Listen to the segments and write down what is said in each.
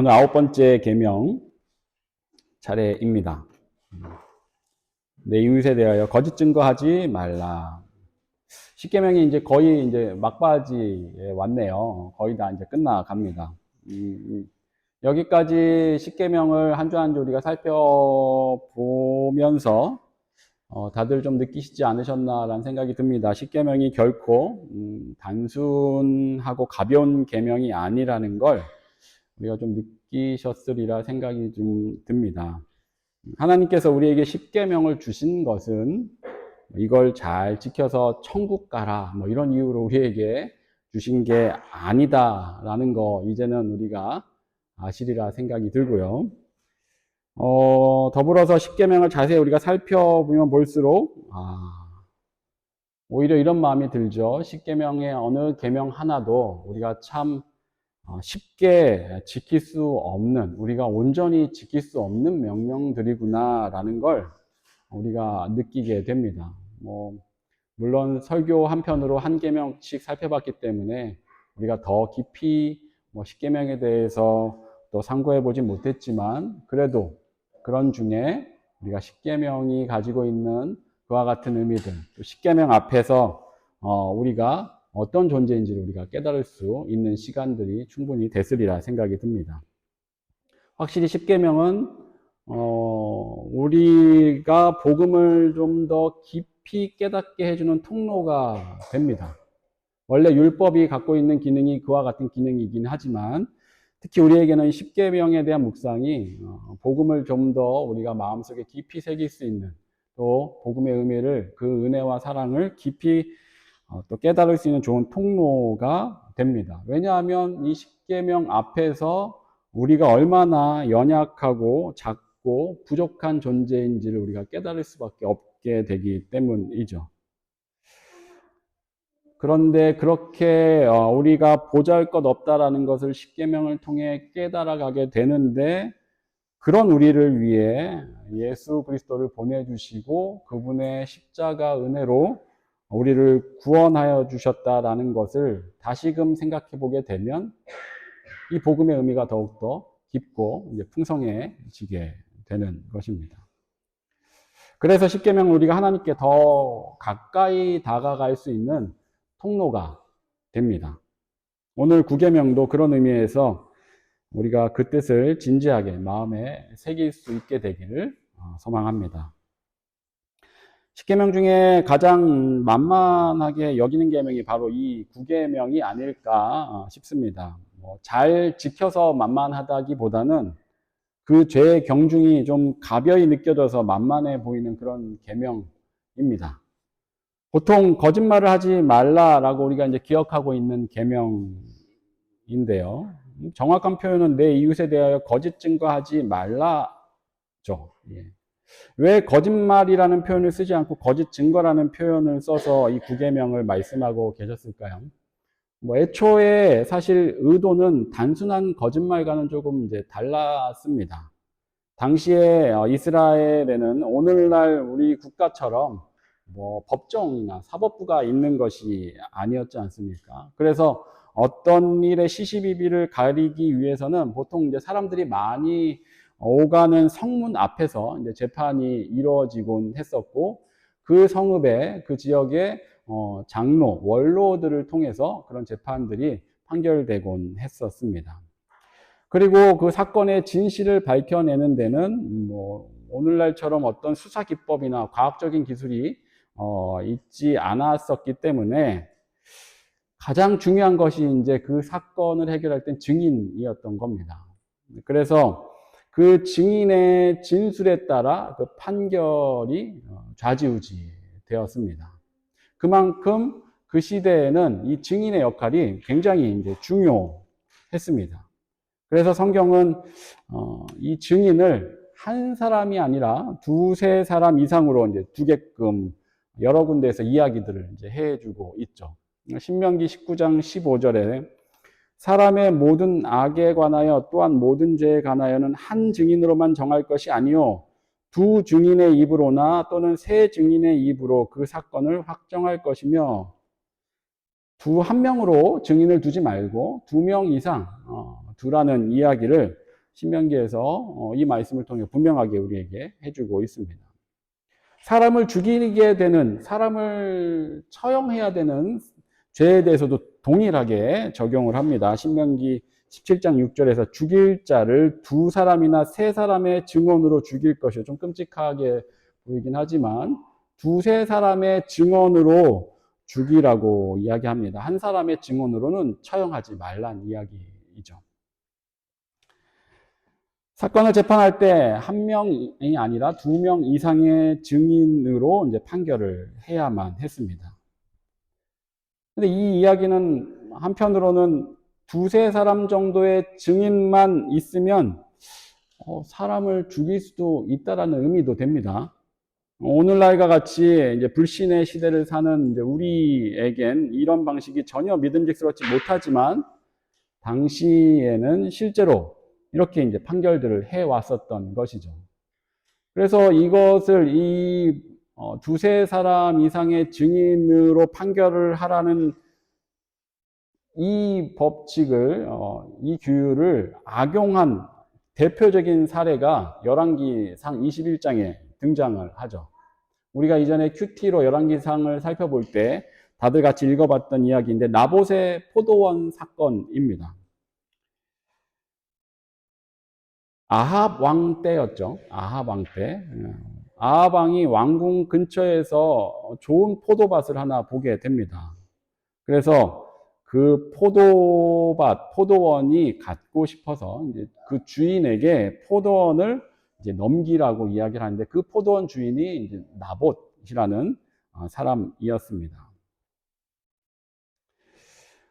오늘 9번째 계명 차례입니다. 내 이웃에 대하여 거짓 증거하지 말라. 10계명이 이제 거의 이제 막바지에 왔네요. 거의 다 이제 끝나갑니다. 여기까지 10계명을 한 주 한 주 우리가 살펴보면서 다들 좀 느끼시지 않으셨나라는 생각이 듭니다. 10계명이 결코 단순하고 가벼운 계명이 아니라는 걸 우리가 좀 느끼셨으리라 생각이 좀 듭니다. 하나님께서 우리에게 10계명을 주신 것은 이걸 잘 지켜서 천국 가라 뭐 이런 이유로 우리에게 주신 게 아니다라는 거 이제는 우리가 아시리라 생각이 들고요. 더불어서 10계명을 자세히 우리가 살펴보면 볼수록 오히려 이런 마음이 들죠. 10계명의 어느 계명 하나도 우리가 참 쉽게 지킬 수 없는, 우리가 온전히 지킬 수 없는 명령들이구나라는 걸 우리가 느끼게 됩니다. 물론 설교 한편으로 한 계명씩 살펴봤기 때문에 우리가 더 깊이 10계명에 대해서 또 상고해 보지 못했지만 그래도 그런 중에 우리가 10계명이 가지고 있는 그와 같은 의미들, 또 10계명 앞에서 우리가 어떤 존재인지를 우리가 깨달을 수 있는 시간들이 충분히 됐으리라 생각이 듭니다. 확실히 10계명은 우리가 복음을 좀 더 깊이 깨닫게 해주는 통로가 됩니다. 원래 율법이 갖고 있는 기능이 그와 같은 기능이긴 하지만 특히 우리에게는 10계명에 대한 묵상이 복음을 좀 더 우리가 마음속에 깊이 새길 수 있는, 또 복음의 의미를, 그 은혜와 사랑을 깊이 또 깨달을 수 있는 좋은 통로가 됩니다. 왜냐하면 이 10계명 앞에서 우리가 얼마나 연약하고 작고 부족한 존재인지를 우리가 깨달을 수밖에 없게 되기 때문이죠. 그런데 그렇게 우리가 보잘것없다라는 것을 10계명을 통해 깨달아가게 되는데, 그런 우리를 위해 예수 그리스도를 보내주시고 그분의 십자가 은혜로 우리를 구원하여 주셨다라는 것을 다시금 생각해 보게 되면 이 복음의 의미가 더욱더 깊고 이제 풍성해지게 되는 것입니다. 그래서 10계명은 우리가 하나님께 더 가까이 다가갈 수 있는 통로가 됩니다. 오늘 9계명도 그런 의미에서 우리가 그 뜻을 진지하게 마음에 새길 수 있게 되기를 소망합니다. 10계명 중에 가장 만만하게 여기는 계명이 바로 이 9계명이 아닐까 싶습니다. 잘 지켜서 만만하다기보다는 그 죄의 경중이 좀 가벼이 느껴져서 만만해 보이는 그런 계명입니다. 보통 거짓말을 하지 말라라고 우리가 이제 기억하고 있는 계명인데요. 정확한 표현은 내 이웃에 대하여 거짓 증거하지 말라죠. 왜 거짓말이라는 표현을 쓰지 않고 거짓 증거라는 표현을 써서 이 9계명을 말씀하고 계셨을까요? 애초에 사실 의도는 단순한 거짓말과는 조금 이제 달랐습니다. 당시에 이스라엘에는 오늘날 우리 국가처럼 법정이나 사법부가 있는 것이 아니었지 않습니까? 그래서 어떤 일의 시시비비를 가리기 위해서는 보통 이제 사람들이 많이 오가는 성문 앞에서 이제 재판이 이루어지곤 했었고, 그 성읍에, 그 지역의 장로, 원로들을 통해서 그런 재판들이 판결되곤 했었습니다. 그리고 그 사건의 진실을 밝혀내는 데는 오늘날처럼 어떤 수사 기법이나 과학적인 기술이 있지 않았었기 때문에 가장 중요한 것이 이제 그 사건을 해결할 땐 증인이었던 겁니다. 그래서 그 증인의 진술에 따라 그 판결이 좌지우지 되었습니다. 그만큼 그 시대에는 이 증인의 역할이 굉장히 이제 중요했습니다. 그래서 성경은 이 증인을 한 사람이 아니라 두세 사람 이상으로 이제 두게끔 여러 군데에서 이야기들을 이제 해주고 있죠. 신명기 19장 15절에 사람의 모든 악에 관하여 또한 모든 죄에 관하여는 한 증인으로만 정할 것이 아니요 두 증인의 입으로나 또는 세 증인의 입으로 그 사건을 확정할 것이며, 한 명으로 증인을 두지 말고 2명 이상 두라는 이야기를 신명기에서 이 말씀을 통해 분명하게 우리에게 해주고 있습니다. 사람을 죽이게 되는, 사람을 처형해야 되는 죄에 대해서도 동일하게 적용을 합니다. 신명기 17장 6절에서 죽일 자를 두 사람이나 세 사람의 증언으로 죽일 것이요. 좀 끔찍하게 보이긴 하지만 두세 사람의 증언으로 죽이라고 이야기합니다. 한 사람의 증언으로는 처형하지 말란 이야기이죠. 사건을 재판할 때 한 명이 아니라 2명 이상의 증인으로 이제 판결을 해야만 했습니다. 근데 이 이야기는 한편으로는 두세 사람 정도의 증인만 있으면 사람을 죽일 수도 있다라는 의미도 됩니다. 오늘날과 같이 이제 불신의 시대를 사는 이제 우리에겐 이런 방식이 전혀 믿음직스럽지 못하지만 당시에는 실제로 이렇게 이제 판결들을 해 왔었던 것이죠. 그래서 이것을 이 두세 사람 이상의 증인으로 판결을 하라는 이 법칙을, 이 규율을 악용한 대표적인 사례가 열왕기상 21장에 등장을 하죠. 우리가 이전에 큐티로 열왕기상을 살펴볼 때 다들 같이 읽어봤던 이야기인데 나봇의 포도원 사건입니다. 아합 왕 때였죠. 아합 왕 때. 아합 왕이 왕궁 근처에서 좋은 포도밭을 하나 보게 됩니다. 그래서 그 포도원이 갖고 싶어서 이제 그 주인에게 포도원을 이제 넘기라고 이야기를 하는데 그 포도원 주인이 이제 나봇이라는 사람이었습니다.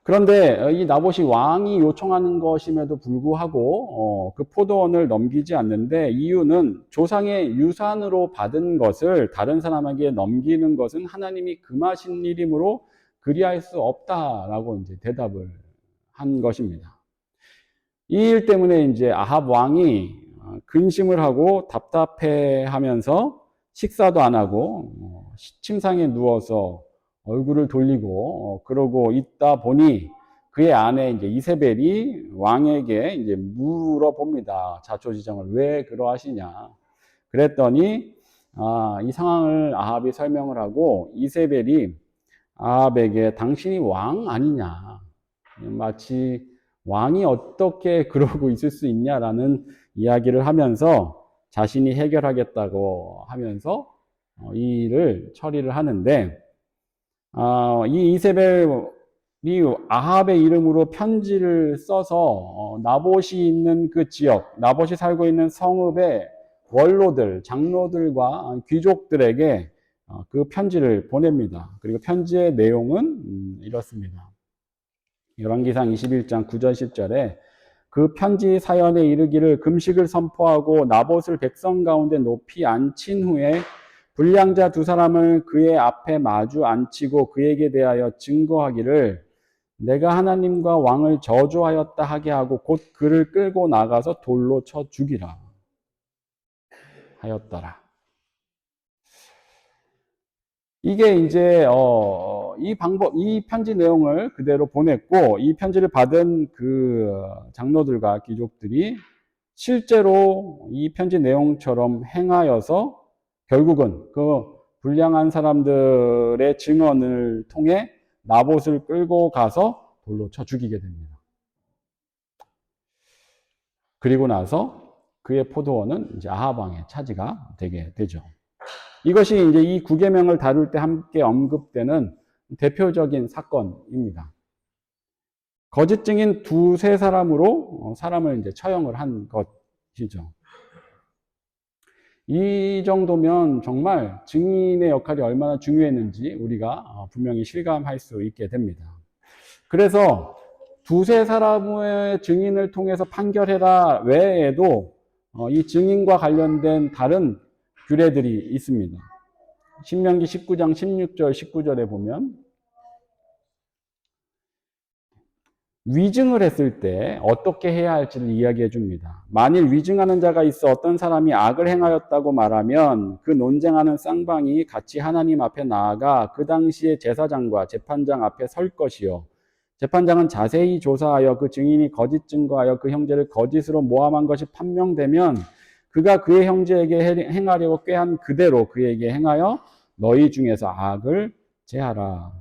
그런데 이 나봇이 왕이 요청하는 것임에도 불구하고 그 포도원을 넘기지 않는데 이유는 조상의 유산으로 받은 것을 다른 사람에게 넘기는 것은 하나님이 금하신 일이므로 그리할 수 없다라고 이제 대답을 한 것입니다. 이 일 때문에 이제 아합 왕이 근심을 하고 답답해하면서 식사도 안 하고 침상에 누워서 얼굴을 돌리고 그러고 있다 보니 그의 아내 이제 이세벨이 왕에게 이제 물어봅니다. 자초지정을 왜 그러하시냐. 그랬더니 이 상황을 아합이 설명을 하고 이세벨이 아합에게 당신이 왕 아니냐. 마치 왕이 어떻게 그러고 있을 수 있냐라는 이야기를 하면서 자신이 해결하겠다고 하면서 이 일을 처리를 하는데 이 이세벨이 아합의 이름으로 편지를 써서 나봇이 있는 그 지역, 나봇이 살고 있는 성읍의 원로들, 장로들과 귀족들에게 그 편지를 보냅니다. 그리고 편지의 내용은 이렇습니다. 열왕기상 21장 9절 10절에 그 편지 사연에 이르기를 금식을 선포하고 나봇을 백성 가운데 높이 앉힌 후에 불량자 두 사람을 그의 앞에 마주 앉히고 그에게 대하여 증거하기를 내가 하나님과 왕을 저주하였다 하게 하고 곧 그를 끌고 나가서 돌로 쳐 죽이라 하였더라. 이게 이제 이 편지 내용을 그대로 보냈고 이 편지를 받은 그 장로들과 귀족들이 실제로 이 편지 내용처럼 행하여서 결국은 그 불량한 사람들의 증언을 통해 나봇을 끌고 가서 돌로 쳐 죽이게 됩니다. 그리고 나서 그의 포도원은 이제 아합 왕의 차지가 되게 되죠. 이것이 이제 이 구계명을 다룰 때 함께 언급되는 대표적인 사건입니다. 거짓 증인 두세 사람으로 사람을 이제 처형을 한 것이죠. 이 정도면 정말 증인의 역할이 얼마나 중요했는지 우리가 분명히 실감할 수 있게 됩니다. 그래서 두세 사람의 증인을 통해서 판결해라 외에도 이 증인과 관련된 다른 규례들이 있습니다. 신명기 19장 16절 19절에 보면 위증을 했을 때 어떻게 해야 할지를 이야기해 줍니다. 만일 위증하는 자가 있어 어떤 사람이 악을 행하였다고 말하면 그 논쟁하는 쌍방이 같이 하나님 앞에 나아가 그 당시에 제사장과 재판장 앞에 설 것이요 재판장은 자세히 조사하여 그 증인이 거짓 증거하여 그 형제를 거짓으로 모함한 것이 판명되면 그가 그의 형제에게 행하려고 꾀한 그대로 그에게 행하여 너희 중에서 악을 제하라.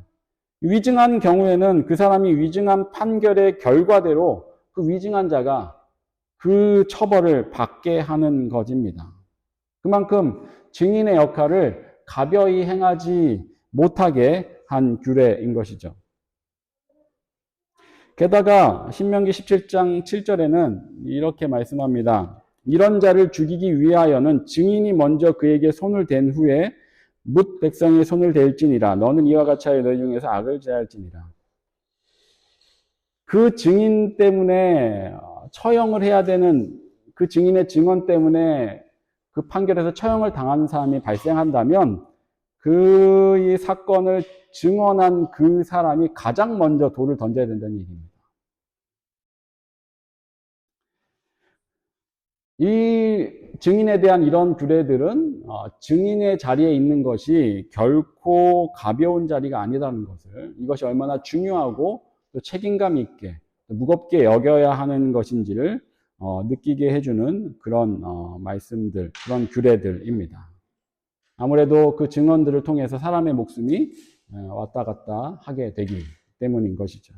위증한 경우에는 그 사람이 위증한 판결의 결과대로 그 위증한 자가 그 처벌을 받게 하는 것입니다. 그만큼 증인의 역할을 가벼이 행하지 못하게 한 규례인 것이죠. 게다가 신명기 17장 7절에는 이렇게 말씀합니다. 이런 자를 죽이기 위하여는 증인이 먼저 그에게 손을 댄 후에 뭇 백성의 손을 댈지니라. 너는 이와 같이 하여 너희 중에서 악을 제할지니라. 그 증인 때문에 처형을 해야 되는 그 증인의 증언 때문에 그 판결에서 처형을 당하는 사람이 발생한다면 그 사건을 증언한 그 사람이 가장 먼저 돌을 던져야 된다는 얘기입니다. 이 증인에 대한 이런 규례들은 증인의 자리에 있는 것이 결코 가벼운 자리가 아니라는 것을, 이것이 얼마나 중요하고 또 책임감 있게 무겁게 여겨야 하는 것인지를 느끼게 해주는 그런 말씀들, 그런 규례들입니다. 아무래도 그 증언들을 통해서 사람의 목숨이 왔다 갔다 하게 되기 때문인 것이죠.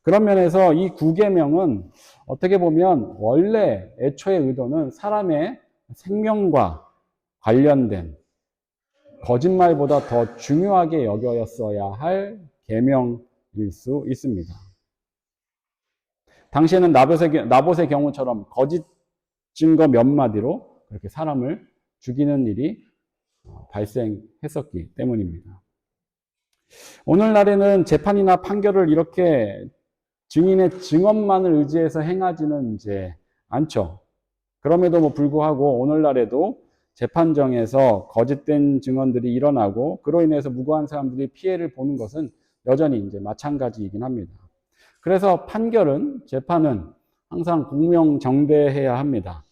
그런 면에서 이 구계명은 어떻게 보면 원래 애초의 의도는 사람의 생명과 관련된 거짓말보다 더 중요하게 여겨졌어야 할 계명일 수 있습니다. 당시에는 나봇의 경우처럼 거짓 증거 몇 마디로 그렇게 사람을 죽이는 일이 발생했었기 때문입니다. 오늘날에는 재판이나 판결을 이렇게 증인의 증언만을 의지해서 행하지는 이제 않죠. 그럼에도 불구하고 오늘날에도 재판정에서 거짓된 증언들이 일어나고 그로 인해서 무고한 사람들이 피해를 보는 것은 여전히 이제 마찬가지이긴 합니다. 그래서 재판은 항상 공명정대해야 합니다.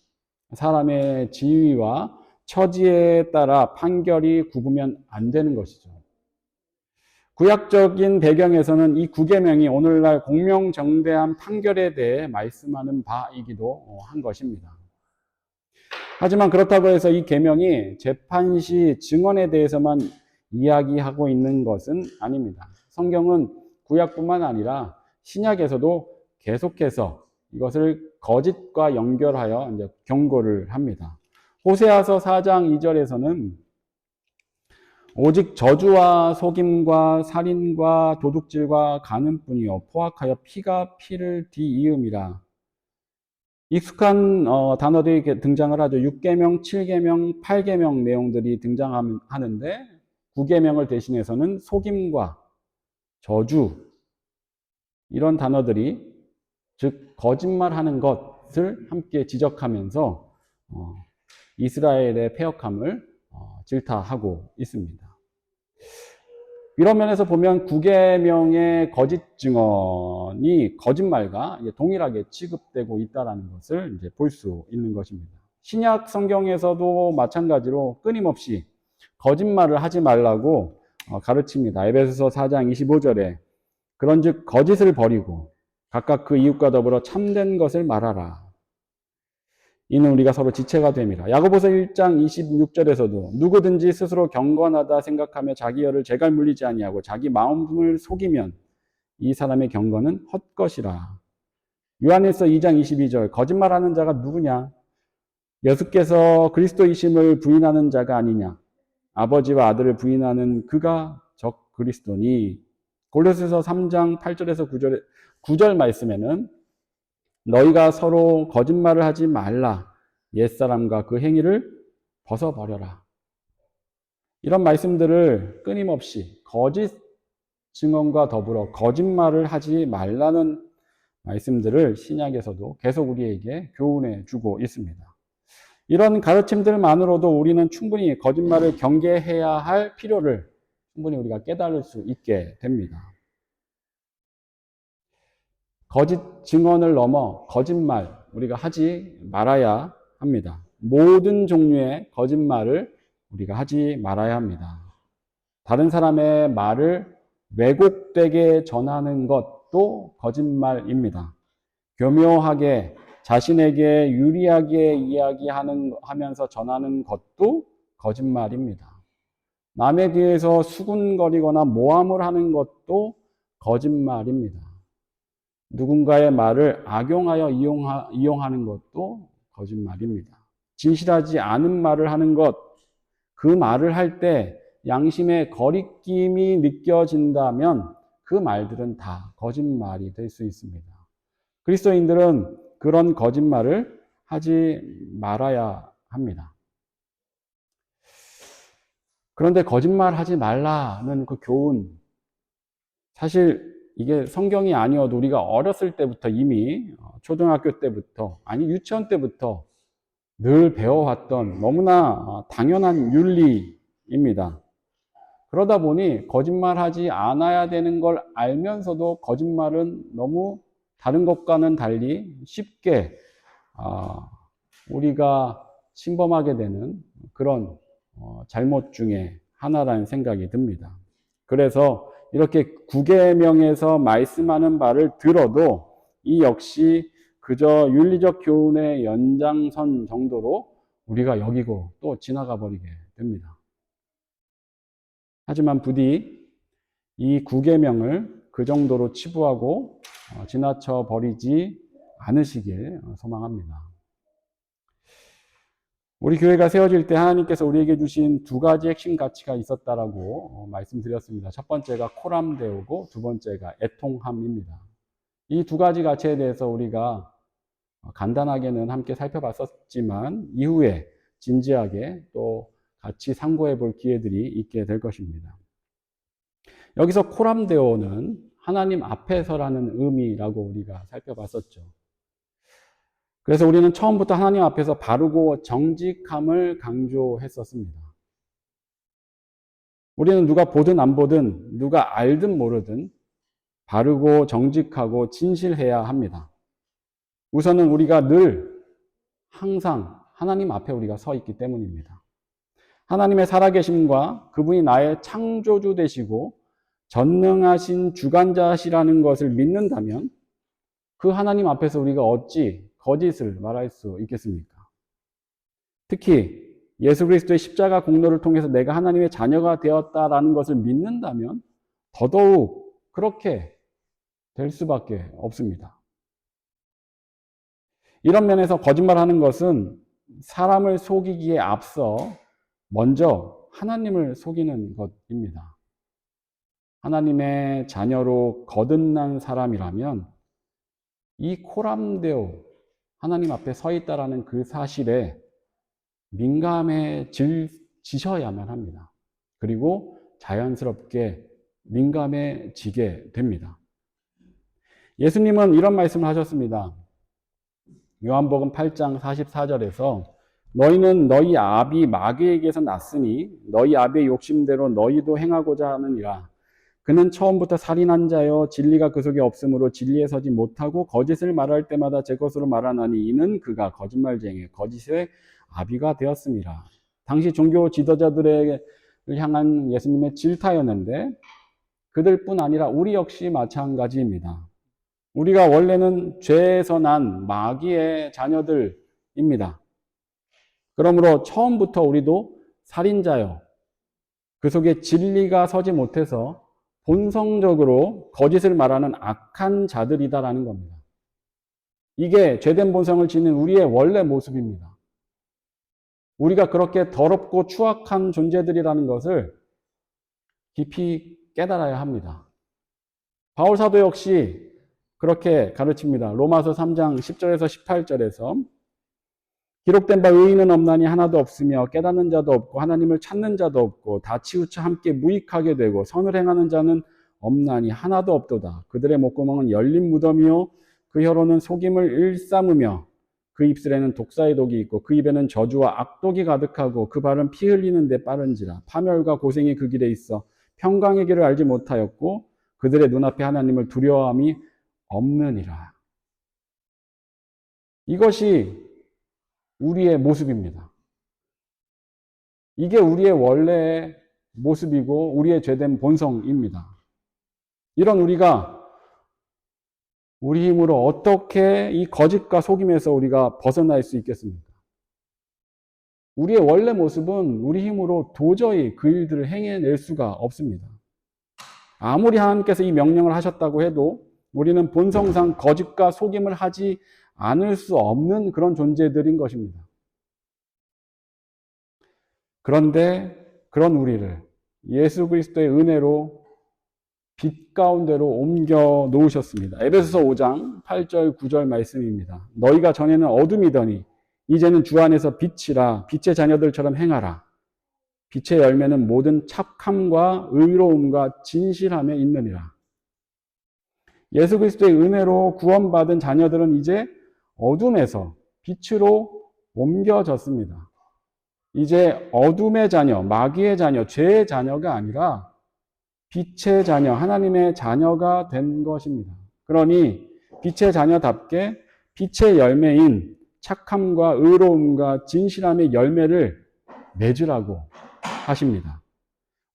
사람의 지위와 처지에 따라 판결이 굽으면 안 되는 것이죠. 구약적인 배경에서는 이 구계명이 오늘날 공명정대한 판결에 대해 말씀하는 바이기도 한 것입니다. 하지만 그렇다고 해서 이 계명이 재판 시 증언에 대해서만 이야기하고 있는 것은 아닙니다. 성경은 구약뿐만 아니라 신약에서도 계속해서 이것을 거짓과 연결하여 이제 경고를 합니다. 호세아서 4장 2절에서는 오직 저주와 속임과 살인과 도둑질과 간음뿐이요 포악하여 피가 피를 뒤이음이라. 익숙한 단어들이 등장을 하죠. 6계명, 7계명, 8계명 내용들이 등장하는데 9계명을 대신해서는 속임과 저주 이런 단어들이 즉 거짓말하는 것을 함께 지적하면서 이스라엘의 패역함을 질타하고 있습니다. 이런 면에서 보면 9계명의 거짓 증언이 거짓말과 동일하게 취급되고 있다는 것을 이제 볼 수 있는 것입니다. 신약 성경에서도 마찬가지로 끊임없이 거짓말을 하지 말라고 가르칩니다. 에베소서 4장 25절에 그런즉 거짓을 버리고 각각 그 이웃과 더불어 참된 것을 말하라. 이는 우리가 서로 지체가 됨이라. 야고보서 1장 26절에서도 누구든지 스스로 경건하다 생각하며 자기 혀를 재갈 물리지 아니하고 자기 마음을 속이면 이 사람의 경건은 헛것이라. 요한일서 2장 22절 거짓말하는 자가 누구냐? 예수께서 그리스도이심을 부인하는 자가 아니냐? 아버지와 아들을 부인하는 그가 적 그리스도니. 골로새서 3장 8절에서 9절 말씀에는 너희가 서로 거짓말을 하지 말라. 옛사람과 그 행위를 벗어버려라. 이런 말씀들을 끊임없이 거짓 증언과 더불어 거짓말을 하지 말라는 말씀들을 신약에서도 계속 우리에게 교훈해 주고 있습니다. 이런 가르침들만으로도 우리는 충분히 거짓말을 경계해야 할 필요를 충분히 우리가 깨달을 수 있게 됩니다. 거짓 증언을 넘어 거짓말 우리가 하지 말아야 합니다. 모든 종류의 거짓말을 우리가 하지 말아야 합니다. 다른 사람의 말을 왜곡되게 전하는 것, 것도 거짓말입니다. 교묘하게 자신에게 유리하게 이야기하면서 전하는 것도 거짓말입니다. 남에 대해서 수군거리거나 모함을 하는 것도 거짓말입니다. 누군가의 말을 악용하여 이용하는 것도 거짓말입니다. 진실하지 않은 말을 하는 것, 그 말을 할 때 양심의 거리낌이 느껴진다면 그 말들은 다 거짓말이 될 수 있습니다. 그리스도인들은 그런 거짓말을 하지 말아야 합니다. 그런데 거짓말하지 말라는 그 교훈, 사실 이게 성경이 아니어도 우리가 어렸을 때부터 이미 초등학교 때부터, 아니 유치원 때부터 늘 배워왔던 너무나 당연한 윤리입니다. 그러다 보니 거짓말하지 않아야 되는 걸 알면서도 거짓말은 너무 다른 것과는 달리 쉽게 우리가 침범하게 되는 그런 잘못 중에 하나라는 생각이 듭니다. 그래서 이렇게 구계명에서 말씀하는 바를 들어도 이 역시 그저 윤리적 교훈의 연장선 정도로 우리가 여기고 또 지나가 버리게 됩니다. 하지만 부디 이 구계명을 그 정도로 치부하고 지나쳐 버리지 않으시길 소망합니다. 우리 교회가 세워질 때 하나님께서 우리에게 주신 두 가지 핵심 가치가 있었다라고 말씀드렸습니다. 첫 번째가 코람데오고 두 번째가 애통함입니다. 이 두 가지 가치에 대해서 우리가 간단하게는 함께 살펴봤었지만 이후에 진지하게 또 같이 상고해 볼 기회들이 있게 될 것입니다. 여기서 코람데오는 하나님 앞에서라는 의미라고 우리가 살펴봤었죠. 그래서 우리는 처음부터 하나님 앞에서 바르고 정직함을 강조했었습니다. 우리는 누가 보든 안 보든, 누가 알든 모르든 바르고 정직하고 진실해야 합니다. 우선은 우리가 늘 항상 하나님 앞에 우리가 서 있기 때문입니다. 하나님의 살아계심과 그분이 나의 창조주 되시고 전능하신 주관자시라는 것을 믿는다면 그 하나님 앞에서 우리가 어찌 거짓을 말할 수 있겠습니까? 특히 예수 그리스도의 십자가 공로를 통해서 내가 하나님의 자녀가 되었다라는 것을 믿는다면 더더욱 그렇게 될 수밖에 없습니다. 이런 면에서 거짓말하는 것은 사람을 속이기에 앞서 먼저 하나님을 속이는 것입니다. 하나님의 자녀로 거듭난 사람이라면 이 코람데오, 하나님 앞에 서 있다라는 그 사실에 민감해지셔야만 합니다. 그리고 자연스럽게 민감해지게 됩니다. 예수님은 이런 말씀을 하셨습니다. 요한복음 8장 44절에서 너희는 너희 아비 마귀에게서 났으니 너희 아비의 욕심대로 너희도 행하고자 하느니라. 그는 처음부터 살인한 자여 진리가 그 속에 없으므로 진리에 서지 못하고 거짓을 말할 때마다 제 것으로 말하나니 이는 그가 거짓말쟁이 거짓의 아비가 되었습니다. 당시 종교 지도자들을 향한 예수님의 질타였는데 그들뿐 아니라 우리 역시 마찬가지입니다. 우리가 원래는 죄에서 난 마귀의 자녀들입니다. 그러므로 처음부터 우리도 살인자요, 그 속에 진리가 서지 못해서 본성적으로 거짓을 말하는 악한 자들이다라는 겁니다. 이게 죄된 본성을 지닌 우리의 원래 모습입니다. 우리가 그렇게 더럽고 추악한 존재들이라는 것을 깊이 깨달아야 합니다. 바울 사도 역시 그렇게 가르칩니다. 로마서 3장 10절에서 18절에서 기록된 바 의인은 없나니 하나도 없으며 깨닫는 자도 없고 하나님을 찾는 자도 없고 다 치우쳐 함께 무익하게 되고 선을 행하는 자는 없나니 하나도 없도다. 그들의 목구멍은 열린 무덤이요 그 혀로는 속임을 일삼으며 그 입술에는 독사의 독이 있고 그 입에는 저주와 악독이 가득하고 그 발은 피 흘리는 데 빠른지라. 파멸과 고생이 그 길에 있어 평강의 길을 알지 못하였고 그들의 눈앞에 하나님을 두려워함이 없느니라. 이것이 우리의 모습입니다. 이게 우리의 원래의 모습이고 우리의 죄된 본성입니다. 이런 우리가 우리 힘으로 어떻게 이 거짓과 속임에서 우리가 벗어날 수 있겠습니까? 우리의 원래 모습은 우리 힘으로 도저히 그 일들을 행해낼 수가 없습니다. 아무리 하나님께서 이 명령을 하셨다고 해도 우리는 본성상 거짓과 속임을 하지 않을 수 없는 그런 존재들인 것입니다. 그런데 그런 우리를 예수 그리스도의 은혜로 빛 가운데로 옮겨 놓으셨습니다. 에베소서 5장 8절 9절 말씀입니다. 너희가 전에는 어둠이더니 이제는 주 안에서 빛이라 빛의 자녀들처럼 행하라. 빛의 열매는 모든 착함과 의로움과 진실함에 있느니라. 예수 그리스도의 은혜로 구원받은 자녀들은 이제 어둠에서 빛으로 옮겨졌습니다. 이제 어둠의 자녀, 마귀의 자녀, 죄의 자녀가 아니라 빛의 자녀, 하나님의 자녀가 된 것입니다. 그러니 빛의 자녀답게 빛의 열매인 착함과 의로움과 진실함의 열매를 맺으라고 하십니다.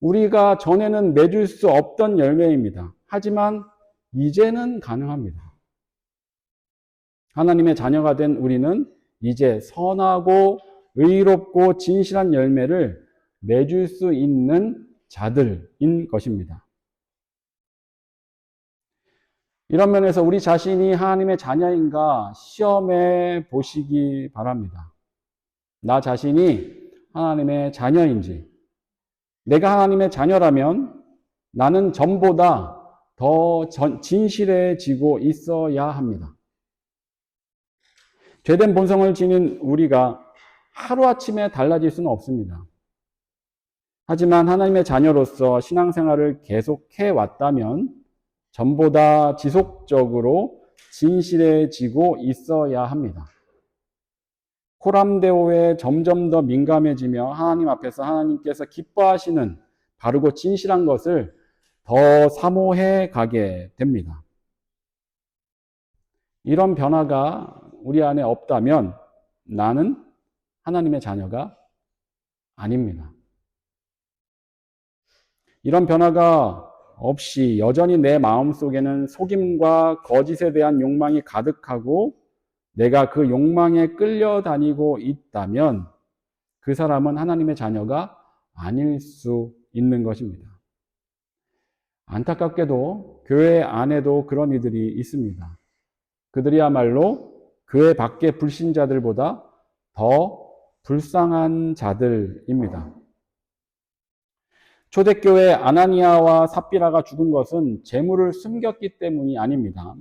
우리가 전에는 맺을 수 없던 열매입니다. 하지만 이제는 가능합니다. 하나님의 자녀가 된 우리는 이제 선하고 의롭고 진실한 열매를 맺을 수 있는 자들인 것입니다. 이런 면에서 우리 자신이 하나님의 자녀인가 시험해 보시기 바랍니다. 나 자신이 하나님의 자녀인지, 내가 하나님의 자녀라면 나는 전보다 더 진실해지고 있어야 합니다. 죄된 본성을 지닌 우리가 하루아침에 달라질 수는 없습니다. 하지만 하나님의 자녀로서 신앙생활을 계속해 왔다면 전보다 지속적으로 진실해지고 있어야 합니다. 코람데오에 점점 더 민감해지며 하나님 앞에서 하나님께서 기뻐하시는 바르고 진실한 것을 더 사모해 가게 됩니다. 이런 변화가 우리 안에 없다면 나는 하나님의 자녀가 아닙니다. 이런 변화가 없이 여전히 내 마음속에는 속임과 거짓에 대한 욕망이 가득하고 내가 그 욕망에 끌려다니고 있다면 그 사람은 하나님의 자녀가 아닐 수 있는 것입니다. 안타깝게도 교회 안에도 그런 이들이 있습니다. 그들이야말로 교회 밖의 불신자들보다 더 불쌍한 자들입니다. 초대교회 아나니아와 삽비라가 죽은 것은 재물을 숨겼기 때문이 아닙니다.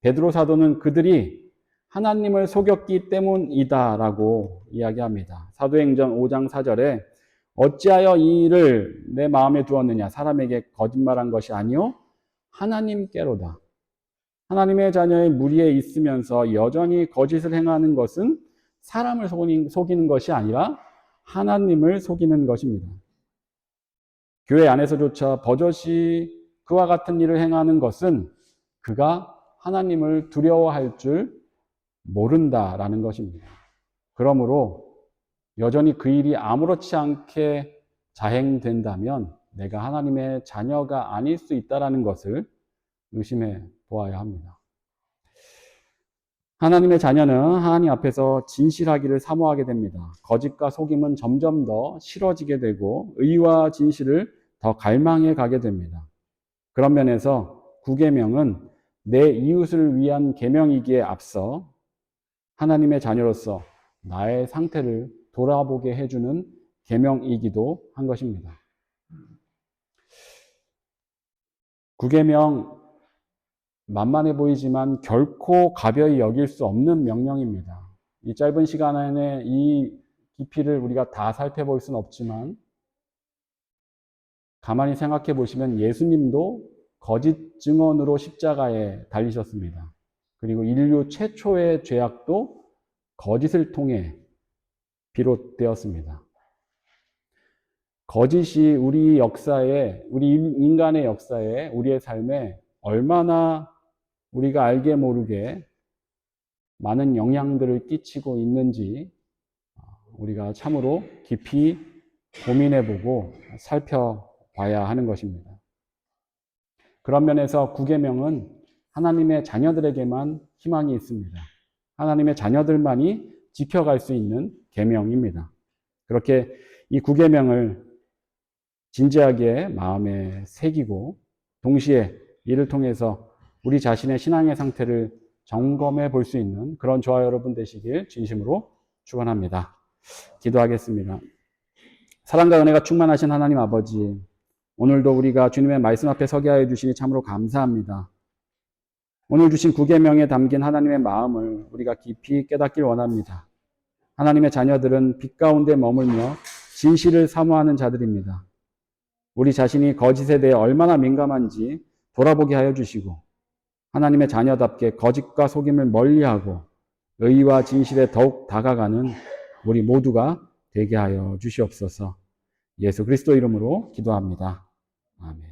베드로 사도는 그들이 하나님을 속였기 때문이다라고 이야기합니다. 사도행전 5장 4절에 어찌하여 이 일을 내 마음에 두었느냐 사람에게 거짓말한 것이 아니요 하나님께로다. 하나님의 자녀의 무리에 있으면서 여전히 거짓을 행하는 것은 사람을 속이는 것이 아니라 하나님을 속이는 것입니다. 교회 안에서조차 버젓이 그와 같은 일을 행하는 것은 그가 하나님을 두려워할 줄 모른다라는 것입니다. 그러므로 여전히 그 일이 아무렇지 않게 자행된다면 내가 하나님의 자녀가 아닐 수 있다는 것을 의심해 보아야 합니다. 하나님의 자녀는 하나님 앞에서 진실하기를 사모하게 됩니다. 거짓과 속임은 점점 더 싫어지게 되고 의와 진실을 더 갈망해 가게 됩니다. 그런 면에서 구계명은 내 이웃을 위한 계명이기에 앞서 하나님의 자녀로서 나의 상태를 돌아보게 해주는 계명이기도 한 것입니다. 구계명 만만해 보이지만 결코 가벼이 여길 수 없는 명령입니다. 이 짧은 시간 안에 이 깊이를 우리가 다 살펴볼 수는 없지만 가만히 생각해 보시면 예수님도 거짓 증언으로 십자가에 달리셨습니다. 그리고 인류 최초의 죄악도 거짓을 통해 비롯되었습니다. 거짓이 우리 역사에, 우리 인간의 역사에, 우리의 삶에 얼마나 우리가 알게 모르게 많은 영향들을 끼치고 있는지 우리가 참으로 깊이 고민해보고 살펴봐야 하는 것입니다. 그런 면에서 구계명은 하나님의 자녀들에게만 희망이 있습니다. 하나님의 자녀들만이 지켜갈 수 있는 계명입니다. 그렇게 이 9계명을 진지하게 마음에 새기고 동시에 이를 통해서 우리 자신의 신앙의 상태를 점검해 볼 수 있는 그런 저와 여러분 되시길 진심으로 축원합니다. 기도하겠습니다. 사랑과 은혜가 충만하신 하나님 아버지, 오늘도 우리가 주님의 말씀 앞에 서게 하여 주시니 참으로 감사합니다. 오늘 주신 9계명에 담긴 하나님의 마음을 우리가 깊이 깨닫길 원합니다. 하나님의 자녀들은 빛 가운데 머물며 진실을 사모하는 자들입니다. 우리 자신이 거짓에 대해 얼마나 민감한지 돌아보게 하여 주시고 하나님의 자녀답게 거짓과 속임을 멀리하고 의와 진실에 더욱 다가가는 우리 모두가 되게 하여 주시옵소서. 예수 그리스도 이름으로 기도합니다. 아멘.